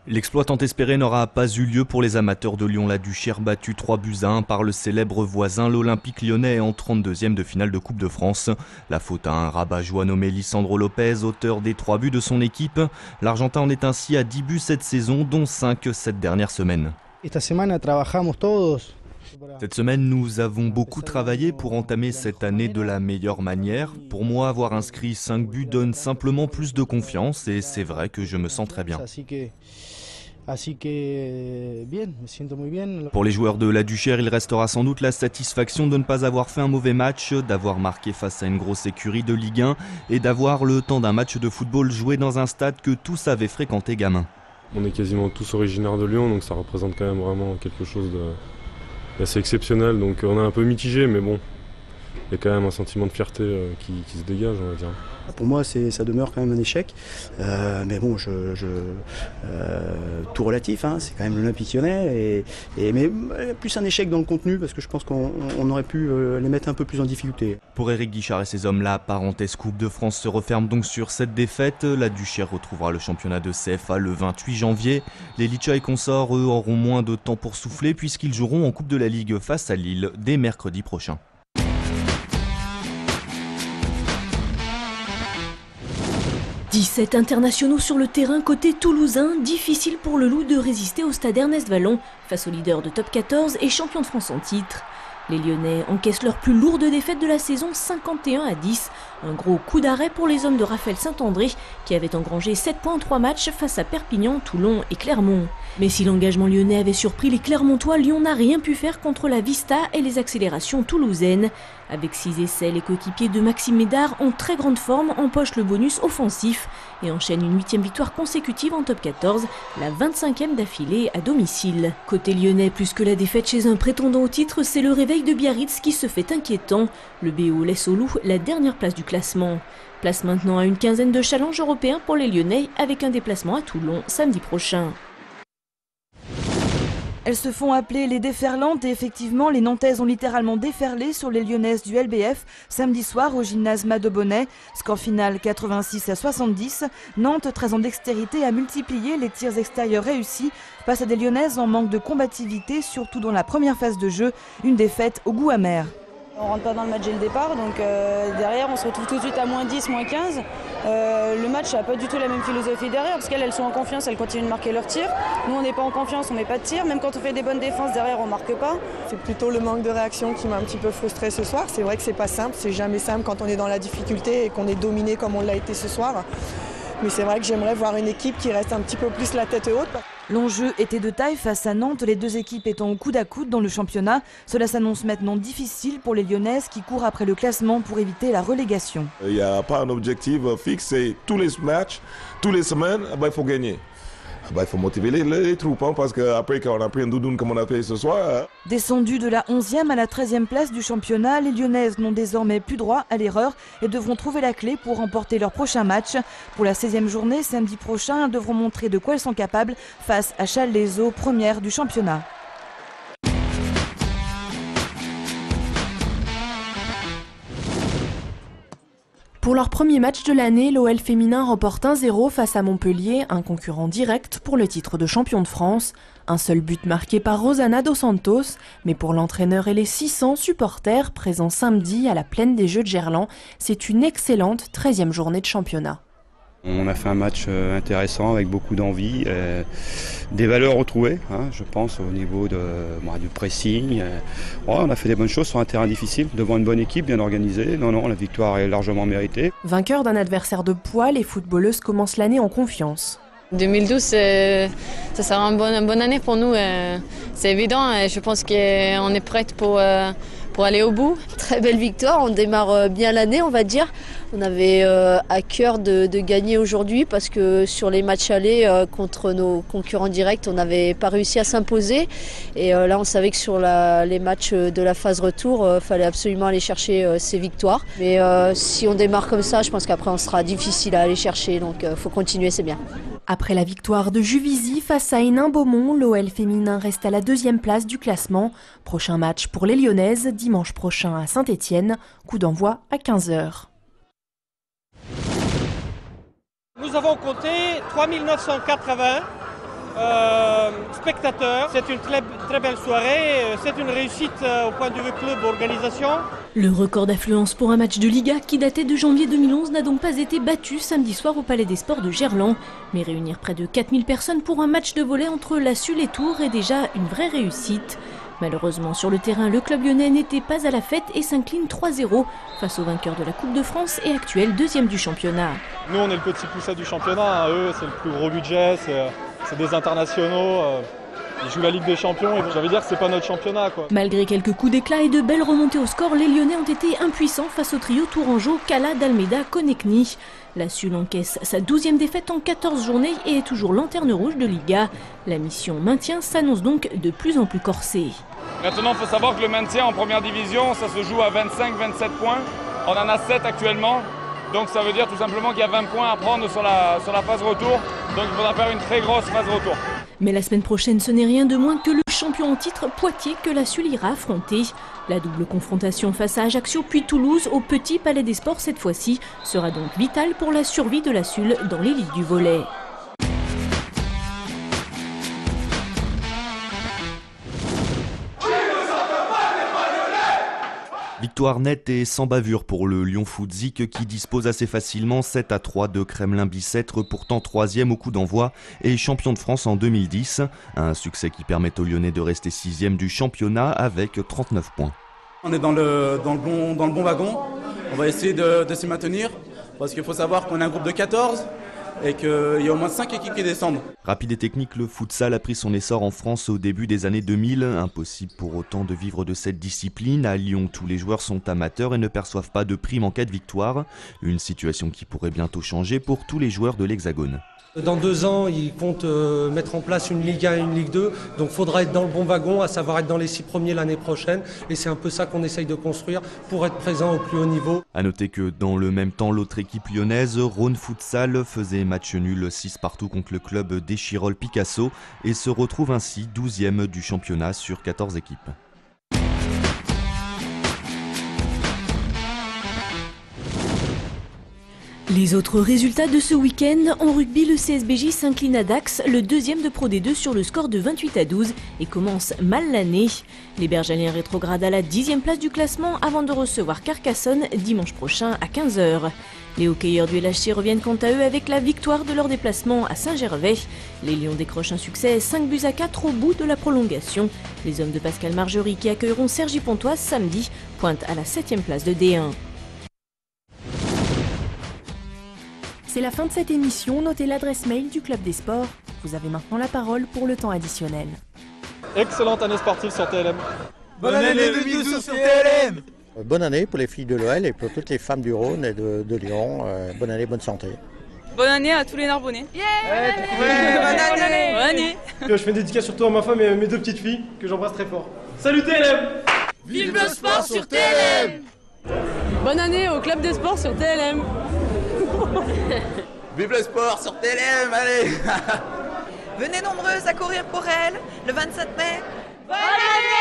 L'exploit tant espéré n'aura pas eu lieu pour les amateurs de Lyon-la-Duchère battus 3-1 par le célèbre voisin l'Olympique lyonnais en 32e de finale de Coupe de France. La faute à un rabat-joie nommé Lisandro Lopez, auteur des 3 buts de son équipe. L'Argentin en est ainsi à 10 buts cette saison, dont 5 cette dernière semaine. Cette semaine, nous avons beaucoup travaillé pour entamer cette année de la meilleure manière. Pour moi, avoir inscrit 5 buts donne simplement plus de confiance et c'est vrai que je me sens très bien. Pour les joueurs de la Duchère, il restera sans doute la satisfaction de ne pas avoir fait un mauvais match, d'avoir marqué face à une grosse écurie de Ligue 1 et d'avoir le temps d'un match de football joué dans un stade que tous avaient fréquenté gamin. On est quasiment tous originaires de Lyon, donc ça représente quand même vraiment quelque chose d'assez exceptionnel. Donc on est un peu mitigé, mais bon, il y a quand même un sentiment de fierté qui se dégage, on va dire. Pour moi, ça demeure quand même un échec, mais bon, tout relatif, hein, c'est quand même l'Olympique lyonnais, mais plus un échec dans le contenu, parce que je pense qu'on aurait pu les mettre un peu plus en difficulté. Pour Éric Guichard et ses hommes, la parenthèse Coupe de France se referme donc sur cette défaite. La Duchère retrouvera le championnat de CFA le 28 janvier. Les Licha et consorts, eux, auront moins de temps pour souffler, puisqu'ils joueront en Coupe de la Ligue face à Lille dès mercredi prochain. 17 internationaux sur le terrain côté toulousain, difficile pour le Loup de résister au stade Ernest Vallon face au leader de top 14 et champion de France en titre. Les Lyonnais encaissent leur plus lourde défaite de la saison 51-10. Un gros coup d'arrêt pour les hommes de Raphaël Saint-André qui avaient engrangé 7 points en 3 matchs face à Perpignan, Toulon et Clermont. Mais si l'engagement lyonnais avait surpris les Clermontois, Lyon n'a rien pu faire contre la Vista et les accélérations toulousaines. Avec 6 essais, les coéquipiers de Maxime Médard en très grande forme empochent le bonus offensif et enchaînent une 8e victoire consécutive en top 14, la 25e d'affilée à domicile. Côté lyonnais, plus que la défaite chez un prétendant au titre, c'est le réveil de Biarritz qui se fait inquiétant. Le BO laisse au Loup la dernière place du classement. Place maintenant à une quinzaine de challenges européens pour les Lyonnais avec un déplacement à Toulon samedi prochain. Elles se font appeler les déferlantes et effectivement les Nantaises ont littéralement déferlé sur les Lyonnaises du LBF samedi soir au gymnase Madobonnet. Score final 86-70. Nantes, très en dextérité, a multiplié les tirs extérieurs réussis face à des Lyonnaises en manque de combativité, surtout dans la première phase de jeu. Une défaite au goût amer. On rentre pas dans le match dès le départ, donc derrière on se retrouve tout de suite à moins 10, moins 15. Le match n'a pas du tout la même philosophie derrière, parce qu'elles sont en confiance, elles continuent de marquer leurs tirs. Nous on n'est pas en confiance, on met pas de tir, même quand on fait des bonnes défenses derrière on marque pas. C'est plutôt le manque de réaction qui m'a un petit peu frustrée ce soir. C'est vrai que c'est pas simple, c'est jamais simple quand on est dans la difficulté et qu'on est dominé comme on l'a été ce soir. Mais c'est vrai que j'aimerais voir une équipe qui reste un petit peu plus la tête haute. L'enjeu était de taille face à Nantes, les deux équipes étant au coude à coude dans le championnat. Cela s'annonce maintenant difficile pour les Lyonnaises qui courent après le classement pour éviter la relégation. Il n'y a pas un objectif fixe, c'est tous les matchs, toutes les semaines, il faut gagner. Il faut motiver les troupes, hein, parce qu'après quand on a pris un doudoune comme on a fait ce soir... Descendues de la 11e à la 13e place du championnat, les Lyonnaises n'ont désormais plus droit à l'erreur et devront trouver la clé pour remporter leur prochain match. Pour la 16e journée, samedi prochain, elles devront montrer de quoi elles sont capables face à Challes-les-Eaux, première du championnat. Pour leur premier match de l'année, l'OL féminin remporte 1-0 face à Montpellier, un concurrent direct pour le titre de champion de France. Un seul but marqué par Rosana Dos Santos, mais pour l'entraîneur et les 600 supporters présents samedi à la Plaine des Jeux de Gerland, c'est une excellente 13e journée de championnat. On a fait un match intéressant avec beaucoup d'envie, des valeurs retrouvées, hein, je pense, au niveau du pressing. On a fait des bonnes choses sur un terrain difficile, devant une bonne équipe bien organisée. Non, la victoire est largement méritée. Vainqueur d'un adversaire de poids, les footballeuses commencent l'année en confiance. 2012, ça sera une bonne année pour nous, c'est évident. Je pense qu'on est prête pour aller au bout. Très belle victoire, on démarre bien l'année, on va dire. On avait à cœur de gagner aujourd'hui parce que sur les matchs allés contre nos concurrents directs, on n'avait pas réussi à s'imposer. Et là, on savait que sur les matchs de la phase retour, il fallait absolument aller chercher ces victoires. Mais si on démarre comme ça, je pense qu'après, on sera difficile à aller chercher. Donc, il faut continuer, c'est bien. Après la victoire de Juvisy face à Hénin-Beaumont, l'OL féminin reste à la 2e place du classement. Prochain match pour les Lyonnaises, dimanche prochain à Saint-Étienne, coup d'envoi à 15h. Nous avons compté 3980 spectateurs. C'est une très belle soirée, c'est une réussite au point de vue club, organisation. Le record d'affluence pour un match de Liga qui datait de janvier 2011 n'a donc pas été battu samedi soir au Palais des Sports de Gerland. Mais réunir près de 4000 personnes pour un match de volley entre la Sul et Tours est déjà une vraie réussite. Malheureusement, sur le terrain, le club lyonnais n'était pas à la fête et s'incline 3-0 face au vainqueur de la Coupe de France et actuel deuxième du championnat. Nous, on est le petit pousset du championnat. Eux, c'est le plus gros budget, c'est des internationaux. Ils jouent la Ligue des Champions et j'avais dire que c'est pas notre championnat, quoi. Malgré quelques coups d'éclat et de belles remontées au score, les Lyonnais ont été impuissants face au trio tourangeau Cala, D'Almeida, Konechny. La Sul encaisse sa 12e défaite en 14 journées et est toujours lanterne rouge de Liga. La mission maintien s'annonce donc de plus en plus corsée. Maintenant, il faut savoir que le maintien en première division, ça se joue à 25-27 points. On en a 7 actuellement. Donc ça veut dire tout simplement qu'il y a 20 points à prendre sur la phase retour. Donc il faudra faire une très grosse phase retour. Mais la semaine prochaine, ce n'est rien de moins que le champion en titre Poitiers que la Sul ira affronter. La double confrontation face à Ajaccio puis Toulouse au Petit Palais des Sports cette fois-ci sera donc vitale pour la survie de la Sul dans l'élite du volley. Victoire nette et sans bavure pour le Lyon Foot Zik qui dispose assez facilement 7-3 de Kremlin-Bicêtre, pourtant 3e au coup d'envoi et champion de France en 2010. Un succès qui permet aux Lyonnais de rester 6e du championnat avec 39 points. On est dans le bon wagon, on va essayer de s'y maintenir parce qu'il faut savoir qu'on est un groupe de 14 et qu'il y a au moins 5 équipes qui descendent. Rapide et technique, le futsal a pris son essor en France au début des années 2000. Impossible pour autant de vivre de cette discipline. À Lyon, tous les joueurs sont amateurs et ne perçoivent pas de prime en cas de victoire. Une situation qui pourrait bientôt changer pour tous les joueurs de l'Hexagone. Dans 2 ans, ils comptent mettre en place une Ligue 1 et une Ligue 2. Donc il faudra être dans le bon wagon, à savoir être dans les 6 premiers l'année prochaine. Et c'est un peu ça qu'on essaye de construire pour être présent au plus haut niveau. A noter que dans le même temps, l'autre équipe lyonnaise, Rhône Futsal, faisait match nul 6-partout contre le club d'Échirolles-Picasso et se retrouve ainsi 12e du championnat sur 14 équipes. Les autres résultats de ce week-end, en rugby, le CSBJ s'incline à Dax, le 2e de Pro D2 sur le score de 28-12 et commence mal l'année. Les Bergaliens rétrogradent à la 10e place du classement avant de recevoir Carcassonne dimanche prochain à 15h. Les hockeyeurs du LHC reviennent quant à eux avec la victoire de leur déplacement à Saint-Gervais. Les Lions décrochent un succès 5-4 au bout de la prolongation. Les hommes de Pascal Margerie qui accueilleront Cergy-Pontoise samedi pointent à la 7e place de D1. C'est la fin de cette émission, notez l'adresse mail du Club des Sports. Vous avez maintenant la parole pour le temps additionnel. Excellente année sportive sur TLM. Bonne année 2012 sur TLM. Bonne année pour les filles de l'OL et pour toutes les femmes du Rhône et de Lyon. Bonne année, bonne santé. Bonne année à tous les Narbonnais. Bonne année. Bonne année. Je fais une dédicace surtout à ma femme et à mes 2 petites filles que j'embrasse très fort. Salut TLM. Vive le sport sur TLM. Bonne année au Club des Sports sur TLM. Vive le sport sur TLM, allez. Venez nombreuses à courir pour elle le 27 mai. Bonne année.